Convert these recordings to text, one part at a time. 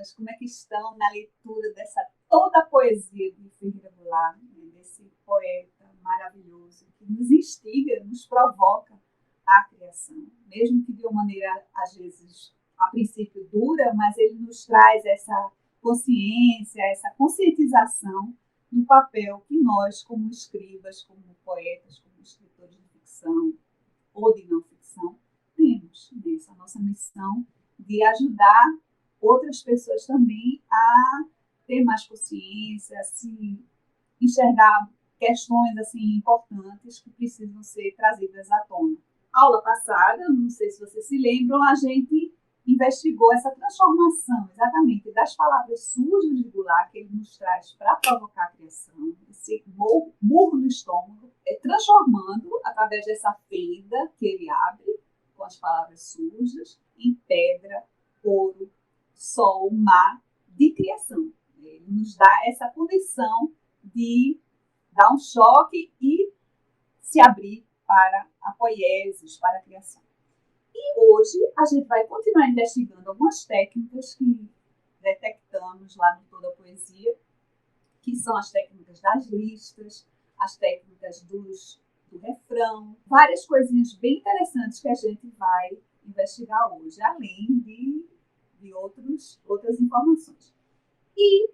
meninas, como é que estão na leitura dessa toda a poesia de Ferreira Goulart, né, desse poeta maravilhoso que nos instiga, nos provoca a criação, mesmo que de uma maneira, às vezes, a princípio dura, mas ele nos traz essa consciência, essa conscientização do papel que nós, como escribas, como poetas, como escritores de ficção ou de não ficção, temos nessa nossa missão de ajudar outras pessoas também a ter mais consciência, a se enxergar questões assim importantes que precisam ser trazidas à tona. Aula passada, não sei se vocês se lembram, a gente investigou essa transformação exatamente das palavras sujas de Goulart que ele nos traz para provocar a criação, esse murro no estômago, transformando através dessa fenda que ele abre com as palavras sujas em pedra, ouro, sol, mar, de criação. Ele nos dá essa condição de dar um choque e se abrir para a poiesis, para a criação. E hoje a gente vai continuar investigando algumas técnicas que detectamos lá no Toda a Poesia, que são as técnicas das listas, as técnicas do refrão, várias coisinhas bem interessantes que a gente vai investigar hoje, além de outras informações. E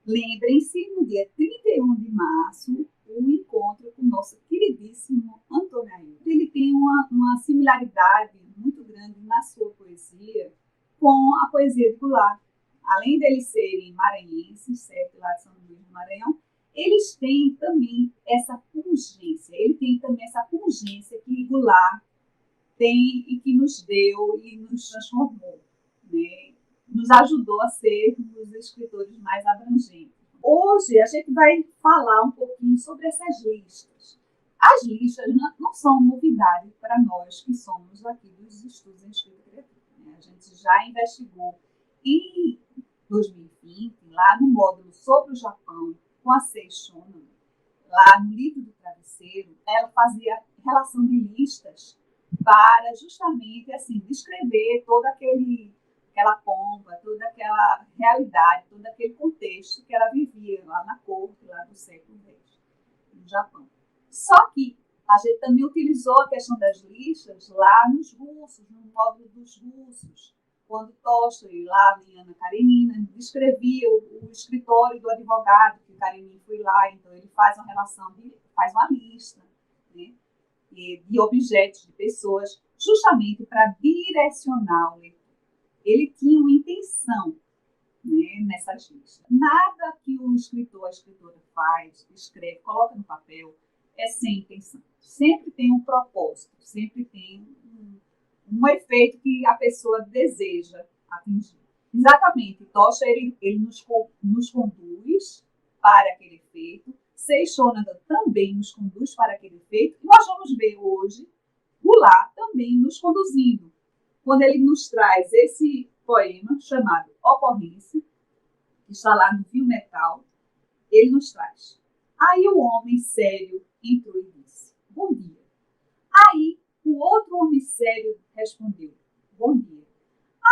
lembrem-se, no dia 31 de março, o encontro com o nosso queridíssimo Antônio Ailton. Ele tem uma similaridade muito grande na sua poesia com a poesia de Goulart. Além deles serem maranhenses, certo, lá de São Luís do Maranhão, eles têm também essa pungência. Ele tem também essa pungência que Goulart tem e que nos deu e nos transformou, né? Nos ajudou a sermos escritores mais abrangentes. Hoje a gente vai falar um pouquinho sobre essas listas. As listas não são novidade para nós que somos aqui dos estudos em escrita criativa, né? A gente já investigou em 2020, lá no módulo sobre o Japão, com a Sei Shonan, lá no livro do travesseiro, ela fazia relação de listas para justamente assim descrever toda aquela pompa, toda aquela realidade, todo aquele contexto que ela vivia lá na corte, lá do século X, no Japão. Só que a gente também utilizou a questão das listas lá nos russos, no módulo dos russos, quando Tolstói, lá em Ana Karenina, descrevia o escritório do advogado, que Karenin foi lá, então ele faz uma relação, faz uma lista, né, de objetos, de pessoas, justamente para direcionar o leitor. Ele tinha uma intenção, né, nessas listas. Nada que o escritor, a escritora faz, escreve, coloca no papel, é sem intenção. Sempre tem um propósito, sempre tem um efeito que a pessoa deseja atingir. Exatamente, Tolstói ele nos conduz para aquele efeito, Seixônaga também nos conduz para aquele efeito, e nós vamos ver hoje Goulart também nos conduzindo, quando ele nos traz esse poema chamado Ocorrência, que está lá no Fio Metal, ele nos traz. Aí o homem sério entrou e disse, bom dia. Aí o outro homem sério respondeu, bom dia.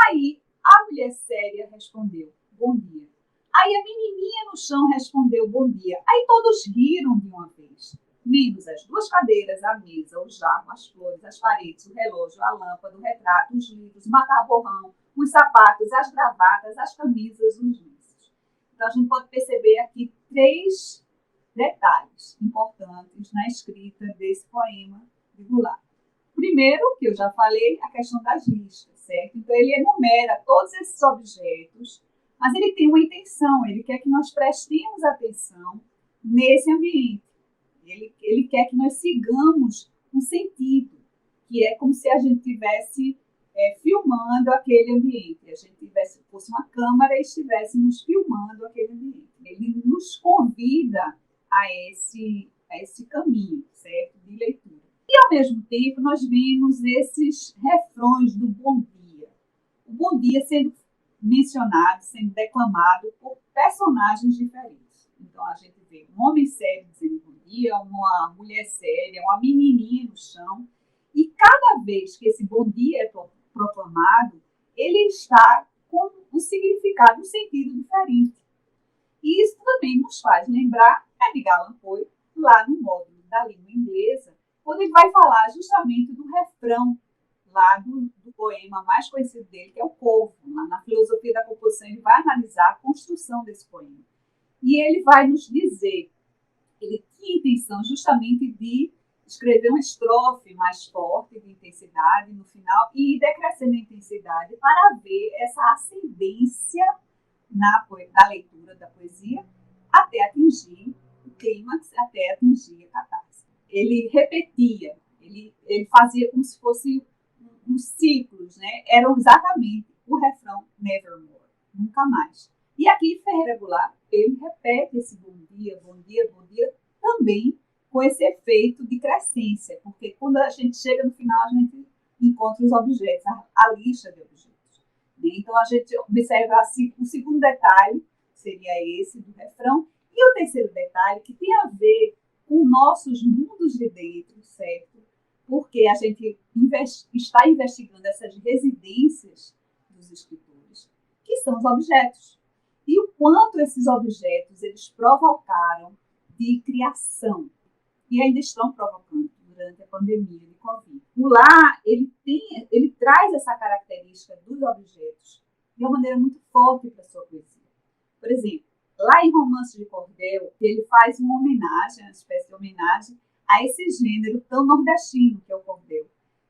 Aí a mulher séria respondeu, bom dia. Aí a menininha no chão respondeu, bom dia. Aí todos riram de uma vez, menos as duas cadeiras, a mesa, o jarro, as flores, as paredes, o relógio, a lâmpada, o retrato, os livros, o matar-borrão, os sapatos, as gravatas, as camisas, os lenços. Então a gente pode perceber aqui 3 detalhes importantes na escrita desse poema de Goulart. Primeiro, que eu já falei, a questão das listas, certo? Então, ele enumera todos esses objetos, mas ele tem uma intenção, ele quer que nós prestemos atenção nesse ambiente. Ele quer que nós sigamos um sentido, que é como se a gente estivesse filmando aquele ambiente, a gente fosse uma câmera e estivéssemos filmando aquele ambiente. Ele nos convida a esse caminho, certo? De leitura. E, ao mesmo tempo, nós vemos esses refrões do bom dia. O bom dia sendo mencionado, sendo declamado por personagens diferentes. Então, a gente vê um homem sério dizendo bom dia, uma mulher séria, uma menininha no chão. E cada vez que esse bom dia é proclamado, ele está com um significado, um sentido diferente. E isso também nos faz lembrar Edgar Allan Poe, lá no módulo da língua inglesa, quando ele vai falar justamente do refrão lá do poema mais conhecido dele, que é o Corvo. Lá na filosofia da composição, ele vai analisar a construção desse poema. E ele vai nos dizer, ele tinha a intenção justamente de escrever uma estrofe mais forte de intensidade no final e ir decrescendo a intensidade para ver essa ascendência na leitura da poesia até atingir o clímax, até atingir a catarse. Ele repetia, ele fazia como se fosse uns ciclos, né? Eram exatamente o refrão Nevermore, nunca mais. E aqui Ferreira Goulart, ele repete esse bom dia, bom dia, bom dia, também com esse efeito de crescência, porque quando a gente chega no final, a gente encontra os objetos, a lista de objetos. Então, a gente observa assim, o segundo detalhe, seria esse do refrão, e o terceiro detalhe, que tem a ver com nossos mundos de dentro, certo? Porque a gente está investigando essas residências dos escritores, que são os objetos. E o quanto esses objetos eles provocaram de criação, e ainda estão provocando durante a pandemia de Covid. O Lar, ele traz essa característica dos objetos de uma maneira muito forte para a sua poesia. Por exemplo, lá em Romance de Cordel, ele faz uma homenagem, uma espécie de homenagem a esse gênero tão nordestino que é o cordel.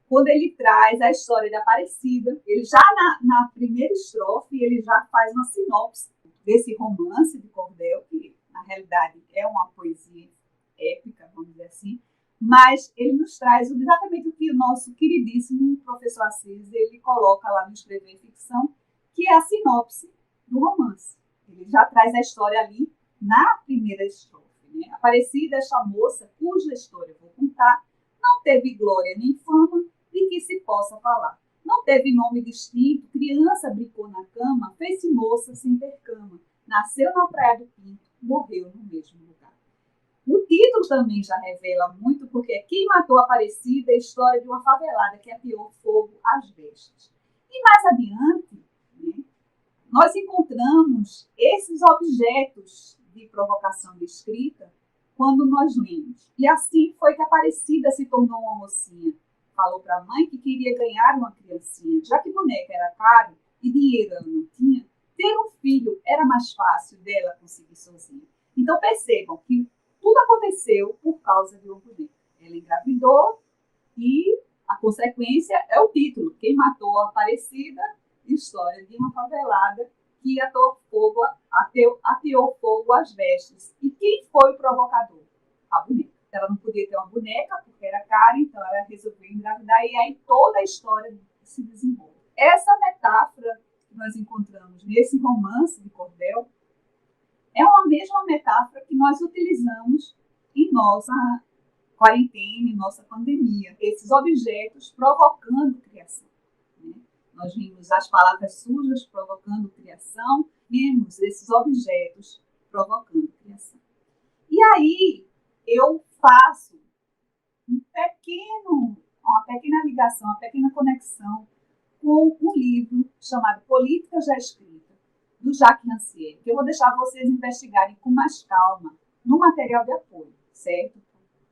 Quando ele traz a história da Aparecida, ele já na primeira estrofe, ele já faz uma sinopse desse romance de cordel, que na realidade é uma poesia épica, vamos dizer assim, mas ele nos traz exatamente o que o nosso queridíssimo professor Assis ele coloca lá no Escrever Ficção, que é a sinopse do romance. Ele já traz a história ali na primeira estrofe. Né? Aparecida, esta moça, cuja história eu vou contar, não teve glória nem fama de que se possa falar. Não teve nome distinto, criança brincou na cama, fez-se moça sem ter cama, nasceu na Praia do Pinto, morreu no mesmo lugar. O título também já revela muito, porque quem matou a Aparecida é a história de uma favelada que ateou fogo às vestes. E mais adiante, né, nós encontramos esses objetos de provocação de escrita quando nós lemos. E assim foi que a Aparecida se tornou uma mocinha. Falou para a mãe que queria ganhar uma criancinha. Já que boneca era caro e dinheiro ela não tinha, ter um filho era mais fácil dela conseguir sozinha. Então percebam que tudo aconteceu por causa de uma boneca. Ela engravidou e a consequência é o título. Quem matou a Aparecida? História de uma favelada que ateou fogo às vestes. E quem foi o provocador? A boneca. Ela não podia ter uma boneca porque era cara, então ela resolveu engravidar e aí toda a história se desenvolve. Essa metáfora que nós encontramos nesse romance de cordel é uma mesma metáfora que nós utilizamos em nossa quarentena, em nossa pandemia. Esses objetos provocando criação. Né? Nós vimos as palavras sujas provocando criação, vimos esses objetos provocando criação. E aí eu faço uma pequena ligação, uma pequena conexão com um livro chamado Política Já Escrita, do Jacques Rancière, que eu vou deixar vocês investigarem com mais calma no material de apoio, certo?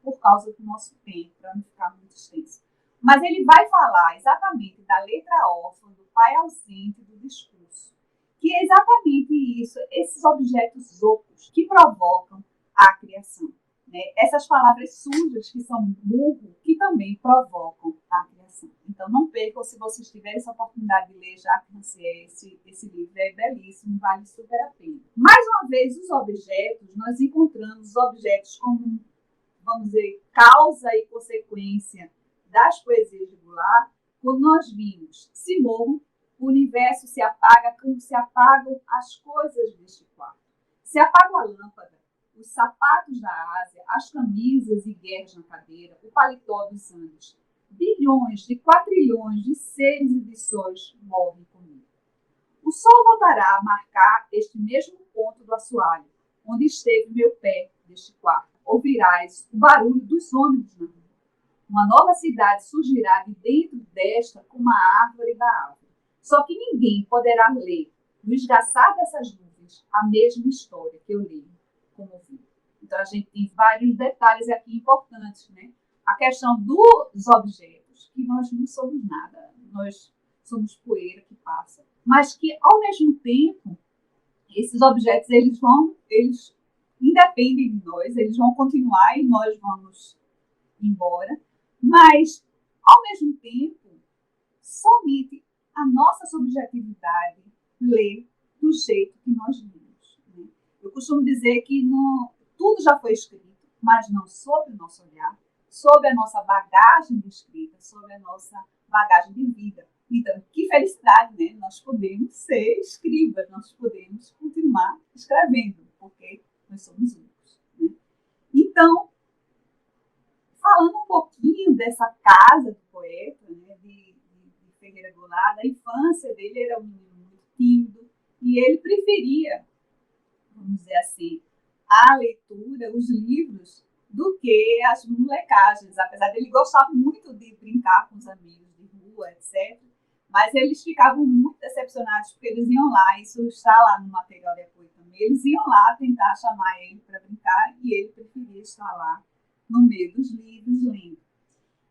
Por causa do nosso tempo, para não ficar muito extenso. Mas ele vai falar exatamente da letra órfã, do pai ausente, do discurso, que é exatamente isso, esses objetos ocos que provocam a criação. Né? Essas palavras sujas, que são burro, que também provocam a criação. Então, não percam, se vocês tiverem essa oportunidade de ler Jacques Rancière, esse livro é belíssimo, vale super a pena. Mais uma vez, os objetos, nós encontramos os objetos como, vamos dizer, causa e consequência das poesias de Goulart, quando nós vimos, se morro, o universo se apaga como se apagam as coisas deste quarto. Se apaga a lâmpada, os sapatos da Ásia, as camisas e guerras na cadeira, o paletó dos Andes. Bilhões de quatrilhões de seres e de sóis morrem comigo. O sol voltará a marcar este mesmo ponto do assoalho, onde esteve meu pé deste quarto. Ouvirás o barulho dos ônibus na rua. Uma nova cidade surgirá de dentro desta como a árvore da árvore. Só que ninguém poderá ler, no esgaçar dessas nuvens, a mesma história que eu li como vi. Então, a gente tem vários detalhes aqui importantes, né? A questão dos objetos, que nós não somos nada, nós somos poeira que passa, mas que, ao mesmo tempo, esses objetos, eles independem de nós, eles vão continuar e nós vamos embora, mas, ao mesmo tempo, somente a nossa subjetividade lê do jeito que nós lemos. Né? Eu costumo dizer que tudo já foi escrito, mas não sob o nosso olhar, sob a nossa bagagem de escrita, sob a nossa bagagem de vida. Então, que felicidade, né? Nós podemos ser escribas, nós podemos continuar escrevendo, porque nós somos únicos. Né? Então, falando um pouquinho dessa casa do poeta, né, de Ferreira Goulart, da infância dele, ele era um menino muito tímido e ele preferia, vamos dizer assim, a leitura, os livros, do que as molecagens, apesar dele gostar muito de brincar com os amigos de rua, etc. Mas eles ficavam muito decepcionados porque eles iam lá, isso está lá no material de apoio também, eles iam lá tentar chamar ele para brincar e ele preferia estar lá no meio dos livros lendo.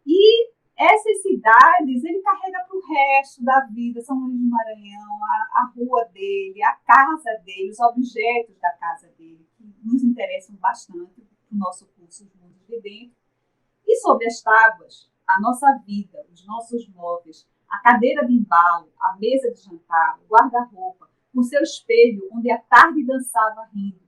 E essas cidades ele carrega para o resto da vida, São Luís do Maranhão, a rua dele, a casa dele, os objetos da casa dele, que nos interessam bastante no nosso curso Os Mundos de Dentro. E sobre as tábuas, a nossa vida, os nossos móveis, a cadeira de embalo, a mesa de jantar, o guarda-roupa, o seu espelho onde a tarde dançava rindo,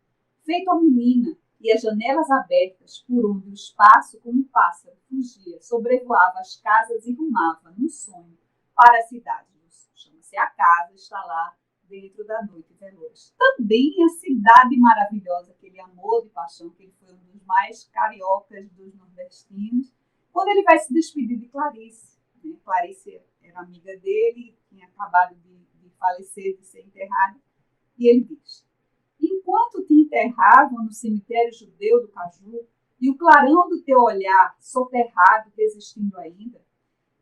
feito a menina, e as janelas abertas, por onde o espaço, como um pássaro, fugia, sobrevoava as casas e rumava, num sonho, para a cidade. Chama-se A Casa, está lá dentro da noite veloz. Também a cidade maravilhosa que ele amou de paixão, que ele foi um dos mais cariocas dos nordestinos, quando ele vai se despedir de Clarice. Né? Clarice era amiga dele, tinha acabado de falecer, de ser enterrada, e ele diz: enquanto te enterravam no cemitério judeu do Caju, e o clarão do teu olhar soterrado desistindo ainda,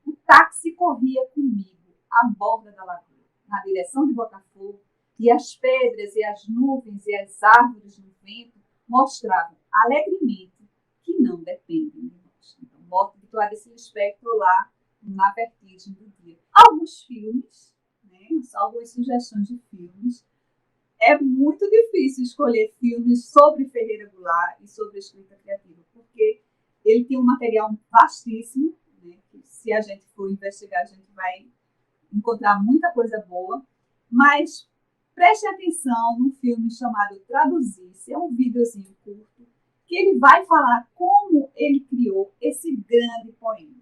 o táxi corria comigo à borda da lagoa, na direção de Botafogo, e as pedras e as nuvens e as árvores no vento mostravam alegremente que não dependem de nós. Então, morte de Clarice Lispector lá na Vertigem do Dia. Alguns filmes, né, algumas sugestões de filmes. É muito difícil escolher filmes sobre Ferreira Goulart e sobre a escrita criativa, porque ele tem um material vastíssimo, né, que se a gente for investigar, a gente vai encontrar muita coisa boa, mas preste atenção no filme chamado Traduzir-se, é um videozinho curto, que ele vai falar como ele criou esse grande poema.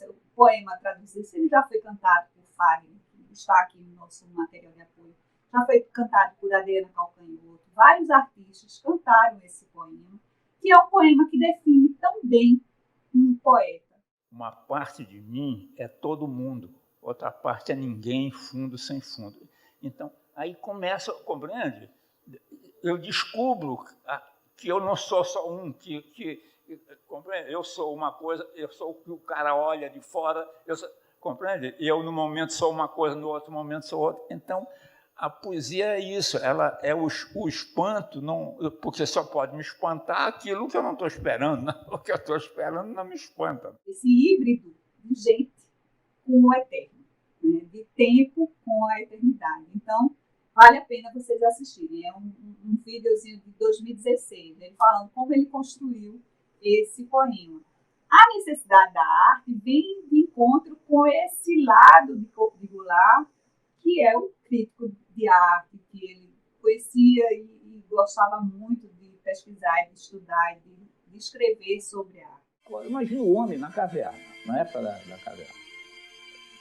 O poema Traduzir-se, ele já foi cantado por Fagner, que está aqui no nosso material de apoio. Já foi cantado por Adriana Calcanhoto. Vários artistas cantaram esse poema, que é um poema que define tão bem um poeta. Uma parte de mim é todo mundo, outra parte é ninguém, fundo sem fundo. Então, aí começa, compreende? Eu descubro que eu não sou só um, compreende? Eu sou uma coisa, eu sou o que o cara olha de fora, compreende? Eu, no momento, sou uma coisa, no outro momento, sou outra. Então, a poesia é isso, ela é o espanto, não, porque só pode me espantar aquilo que eu não estou esperando, né? O que eu estou esperando não me espanta. Esse híbrido de gente com o eterno, né? De tempo com a eternidade. Então, vale a pena vocês assistirem. É um videozinho de 2016, ele falando como ele construiu esse poema. A necessidade da arte vem de encontro com esse lado de Goulart, que é o crítico de arte, que ele conhecia e gostava muito de pesquisar, de estudar, de escrever sobre arte. Imagina o homem na caverna, na época da caverna.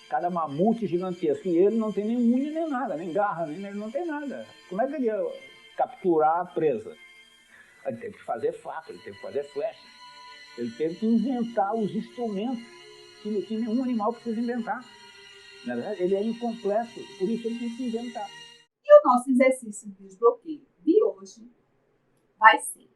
Cada mamute gigantesco, e ele não tem nem unha nem nada, nem garra, ele não tem nada. Como é que ele ia capturar a presa? Ele teve que fazer faca, ele teve que fazer flecha, ele teve que inventar os instrumentos que nenhum animal precisa inventar. Na verdade, ele é incompleto, por isso ele tem que inventar. E o nosso exercício de desbloqueio de hoje vai ser,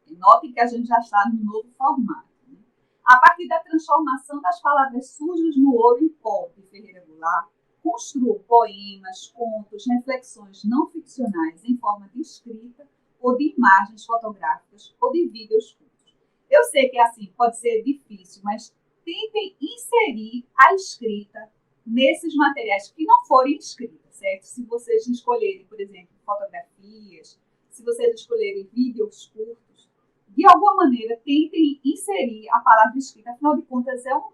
note que a gente já está no novo formato, né? A partir da transformação das palavras sujas no ouro em pó de Ferreira Goulart, construam poemas, contos, reflexões não ficcionais em forma de escrita ou de imagens fotográficas ou de vídeos curtos. Eu sei que assim pode ser difícil, mas tentem inserir a escrita nesses materiais que não forem escritas, certo? Se vocês escolherem, por exemplo, fotografias, se vocês escolherem vídeos curtos, de alguma maneira tentem inserir a palavra escrita. Afinal de contas, é um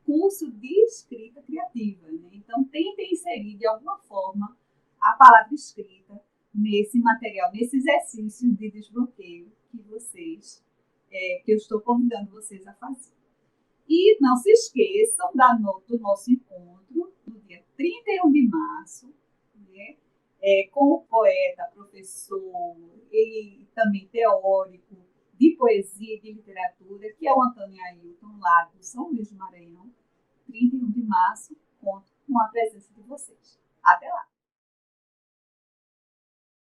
curso de escrita criativa, né? Então, tentem inserir de alguma forma a palavra escrita nesse material, nesse exercício de desbloqueio que eu estou convidando vocês a fazer. E não se esqueçam do nosso encontro no dia 31 de março, né? Com o poeta, professor e também teórico de poesia e de literatura, que é o Antônio Ailton, lá do São Luís do Maranhão. 31 de março, conto com a presença de vocês.